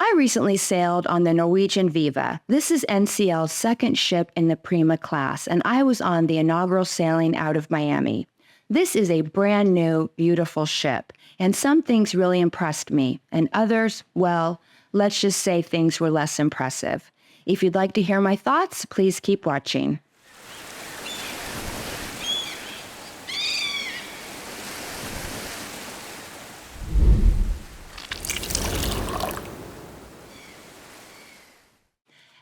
I recently sailed on the Norwegian VIVA. This is NCL's second ship in the Prima class, and I was on the inaugural sailing out of Miami. This is a brand new, beautiful ship, and some things really impressed me, and others, well, let's just say things were less impressive. If you'd like to hear my thoughts, please keep watching.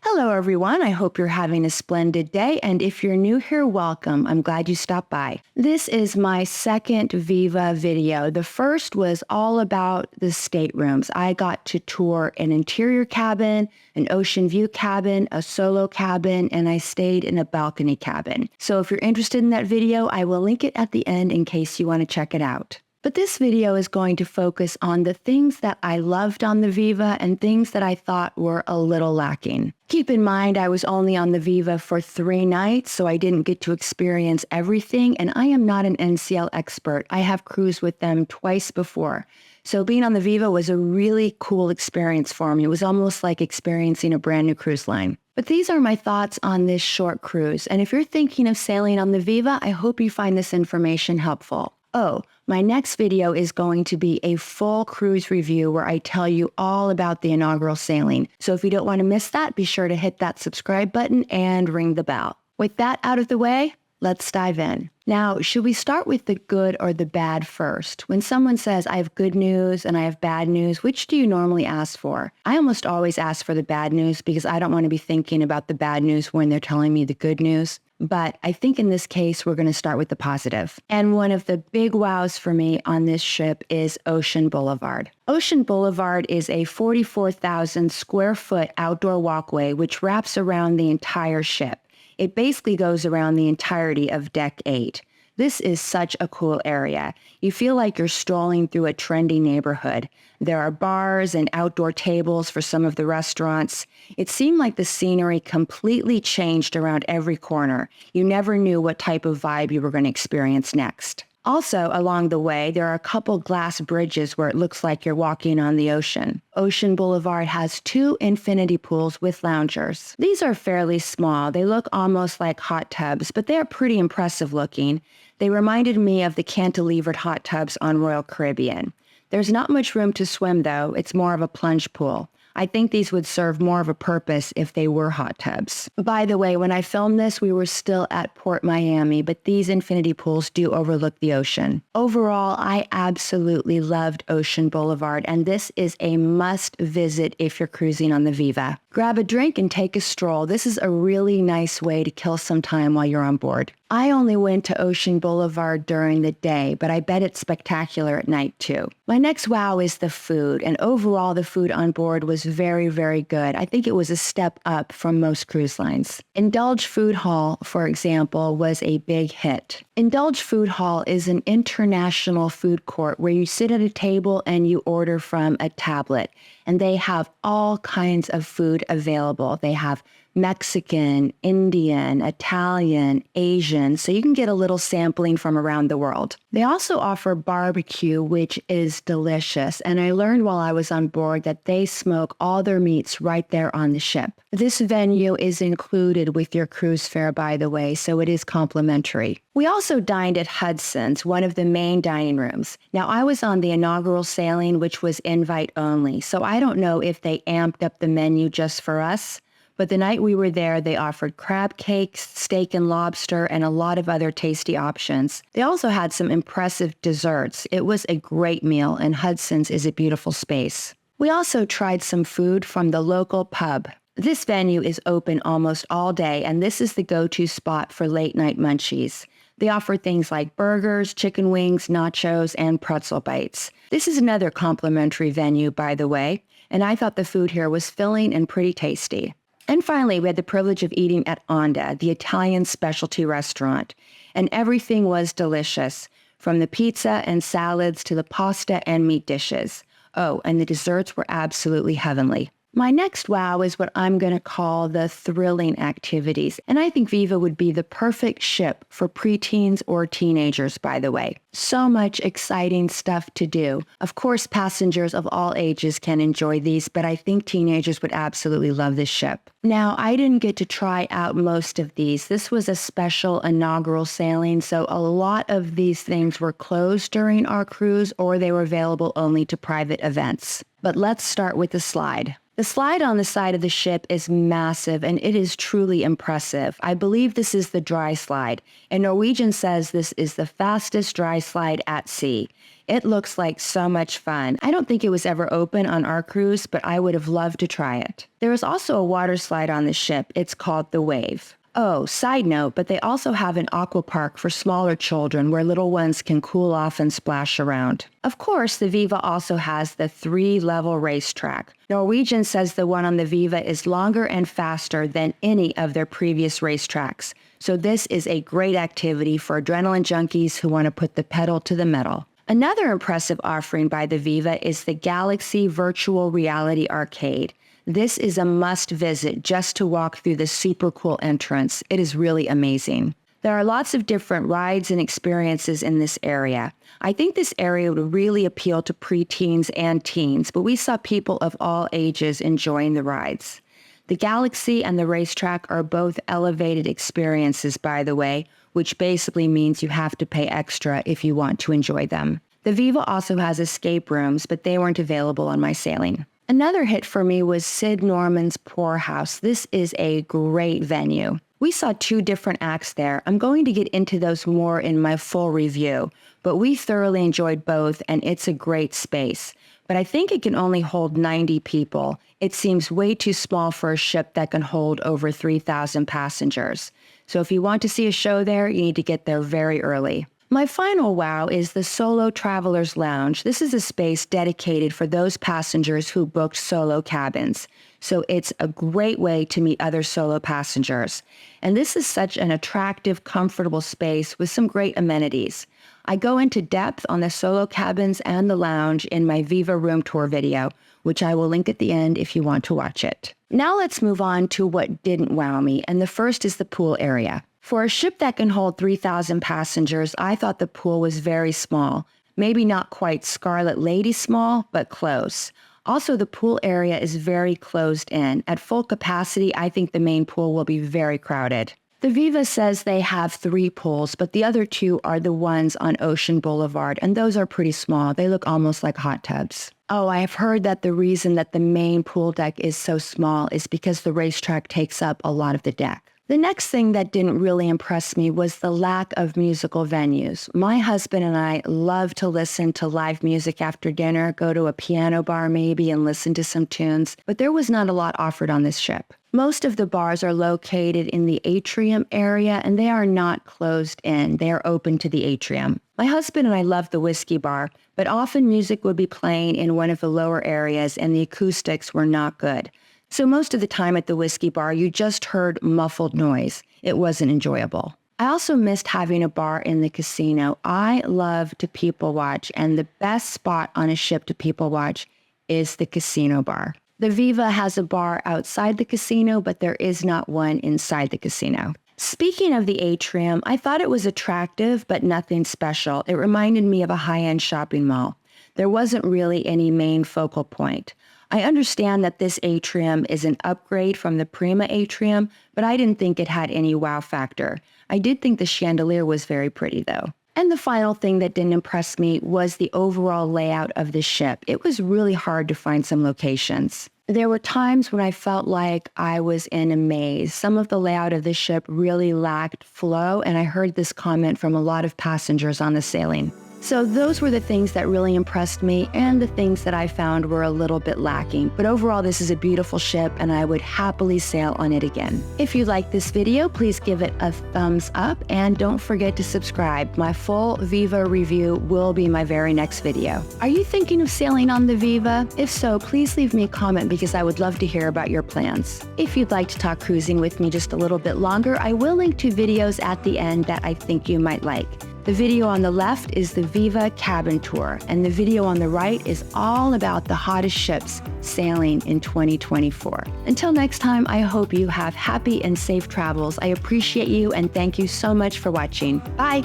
Hello everyone, I hope you're having a splendid day, and if you're new here, welcome. I'm glad you stopped by. This is my second Viva video. The first was all about the staterooms. I got to tour an interior cabin, an ocean view cabin, a solo cabin, and I stayed in a balcony cabin. So if you're interested in that video, I will link it at the end in case you want to check it out. But this video is going to focus on the things that I loved on the Viva and things that I thought were a little lacking. Keep in mind, I was only on the Viva for 3 nights, so I didn't get to experience everything, and I am not an NCL expert. I have cruised with them twice before. So being on the Viva was a really cool experience for me. It was almost like experiencing a brand new cruise line. But these are my thoughts on this short cruise, and if you're thinking of sailing on the Viva, I hope you find this information helpful. Oh, my next video is going to be a full cruise review where I tell you all about the inaugural sailing. So if you don't want to miss that, be sure to hit that subscribe button and ring the bell. With that out of the way, let's dive in. Now, should we start with the good or the bad first? When someone says, I have good news and I have bad news, which do you normally ask for? I almost always ask for the bad news because I don't want to be thinking about the bad news when they're telling me the good news. But I think in this case, we're going to start with the positive. And one of the big wows for me on this ship is Ocean Boulevard. Ocean Boulevard is a 44,000 square foot outdoor walkway which wraps around the entire ship. It basically goes around the entirety of Deck 8. This is such a cool area. You feel like you're strolling through a trendy neighborhood. There are bars and outdoor tables for some of the restaurants. It seemed like the scenery completely changed around every corner. You never knew what type of vibe you were going to experience next. Also, along the way, there are a couple glass bridges where it looks like you're walking on the ocean. Ocean Boulevard has 2 infinity pools with loungers. These are fairly small. They look almost like hot tubs, but they're pretty impressive looking. They reminded me of the cantilevered hot tubs on Royal Caribbean. There's not much room to swim, though. It's more of a plunge pool. I think these would serve more of a purpose if they were hot tubs. By the way, when I filmed this, we were still at Port Miami, but these infinity pools do overlook the ocean. Overall, I absolutely loved Ocean Boulevard, and this is a must visit if you're cruising on the Viva. Grab a drink and take a stroll. This is a really nice way to kill some time while you're on board. I only went to Ocean Boulevard during the day, but I bet it's spectacular at night too. My next wow is the food, and overall the food on board was very, very good. I think it was a step up from most cruise lines. Indulge Food Hall, for example, was a big hit. Indulge Food Hall is an international food court where you sit at a table and you order from a tablet, and they have all kinds of food available. They have Mexican, Indian, Italian, Asian, so you can get a little sampling from around the world. They also offer barbecue, which is delicious, and I learned while I was on board that they smoke all their meats right there on the ship. This venue is included with your cruise fare, by the way, so it is complimentary. We also dined at Hudson's, one of the main dining rooms. Now, I was on the inaugural sailing, which was invite only, so I don't know if they amped up the menu just for us. But the night we were there, they offered crab cakes, steak and lobster, and a lot of other tasty options. They also had some impressive desserts. It was a great meal, and Hudson's is a beautiful space. We also tried some food from the local pub. This venue is open almost all day, and this is the go-to spot for late-night munchies. They offer things like burgers, chicken wings, nachos, and pretzel bites. This is another complimentary venue, by the way, and I thought the food here was filling and pretty tasty. And finally, we had the privilege of eating at Onda, the Italian specialty restaurant, and everything was delicious, from the pizza and salads to the pasta and meat dishes. Oh, and the desserts were absolutely heavenly. My next wow is what I'm going to call the thrilling activities, and I think Viva would be the perfect ship for preteens or teenagers, by the way. So much exciting stuff to do. Of course, passengers of all ages can enjoy these, but I think teenagers would absolutely love this ship. Now, I didn't get to try out most of these. This was a special inaugural sailing, so a lot of these things were closed during our cruise or they were available only to private events. But let's start with the slide. The slide on the side of the ship is massive and it is truly impressive. I believe this is the dry slide, and Norwegian says this is the fastest dry slide at sea. It looks like so much fun. I don't think it was ever open on our cruise, but I would have loved to try it. There is also a water slide on the ship. It's called the Wave. Oh, side note, but they also have an aqua park for smaller children where little ones can cool off and splash around. Of course, the Viva also has the 3-level racetrack. Norwegian says the one on the Viva is longer and faster than any of their previous racetracks. So this is a great activity for adrenaline junkies who want to put the pedal to the metal. Another impressive offering by the Viva is the Galaxy Virtual Reality Arcade. This is a must visit just to walk through the super cool entrance. It is really amazing. There are lots of different rides and experiences in this area. I think this area would really appeal to preteens and teens, but we saw people of all ages enjoying the rides. The Galaxy and the Racetrack are both elevated experiences, by the way, which basically means you have to pay extra if you want to enjoy them. The Viva also has escape rooms, but they weren't available on my sailing. Another hit for me was Sid Norman's Poorhouse. This is a great venue. We saw 2 different acts there. I'm going to get into those more in my full review, but we thoroughly enjoyed both and it's a great space. But I think it can only hold 90 people. It seems way too small for a ship that can hold over 3,000 passengers. So if you want to see a show there, you need to get there very early. My final wow is the Solo Traveler's Lounge. This is a space dedicated for those passengers who booked solo cabins. So it's a great way to meet other solo passengers. And this is such an attractive, comfortable space with some great amenities. I go into depth on the solo cabins and the lounge in my Viva room tour video, which I will link at the end if you want to watch it. Now let's move on to what didn't wow me, and the first is the pool area. For a ship that can hold 3,000 passengers, I thought the pool was very small. Maybe not quite Scarlet Lady small, but close. Also, the pool area is very closed in. At full capacity, I think the main pool will be very crowded. The Viva says they have 3 pools, but the other 2 are the ones on Ocean Boulevard, and those are pretty small. They look almost like hot tubs. Oh, I have heard that the reason that the main pool deck is so small is because the racetrack takes up a lot of the deck. The next thing that didn't really impress me was the lack of musical venues. My husband and I love to listen to live music after dinner, go to a piano bar maybe and listen to some tunes, but there was not a lot offered on this ship. Most of the bars are located in the Atrium area and they are not closed in. They are open to the Atrium. My husband and I love the whiskey bar, but often music would be playing in one of the lower areas and the acoustics were not good. So most of the time at the whiskey bar, you just heard muffled noise. It wasn't enjoyable. I also missed having a bar in the casino. I love to people watch, and the best spot on a ship to people watch is the casino bar. The Viva has a bar outside the casino, but there is not one inside the casino. Speaking of the Atrium, I thought it was attractive, but nothing special. It reminded me of a high-end shopping mall. There wasn't really any main focal point. I understand that this Atrium is an upgrade from the Prima Atrium, but I didn't think it had any wow factor. I did think the chandelier was very pretty though. And the final thing that didn't impress me was the overall layout of the ship. It was really hard to find some locations. There were times when I felt like I was in a maze. Some of the layout of the ship really lacked flow, and I heard this comment from a lot of passengers on the sailing. So those were the things that really impressed me and the things that I found were a little bit lacking. But overall, this is a beautiful ship and I would happily sail on it again. If you like this video, please give it a thumbs up and don't forget to subscribe. My full Viva review will be my very next video. Are you thinking of sailing on the Viva? If so, please leave me a comment because I would love to hear about your plans. If you'd like to talk cruising with me just a little bit longer, I will link to videos at the end that I think you might like. The video on the left is the Viva cabin tour, and the video on the right is all about the hottest ships sailing in 2024. Until next time, I hope you have happy and safe travels. I appreciate you and thank you so much for watching. Bye!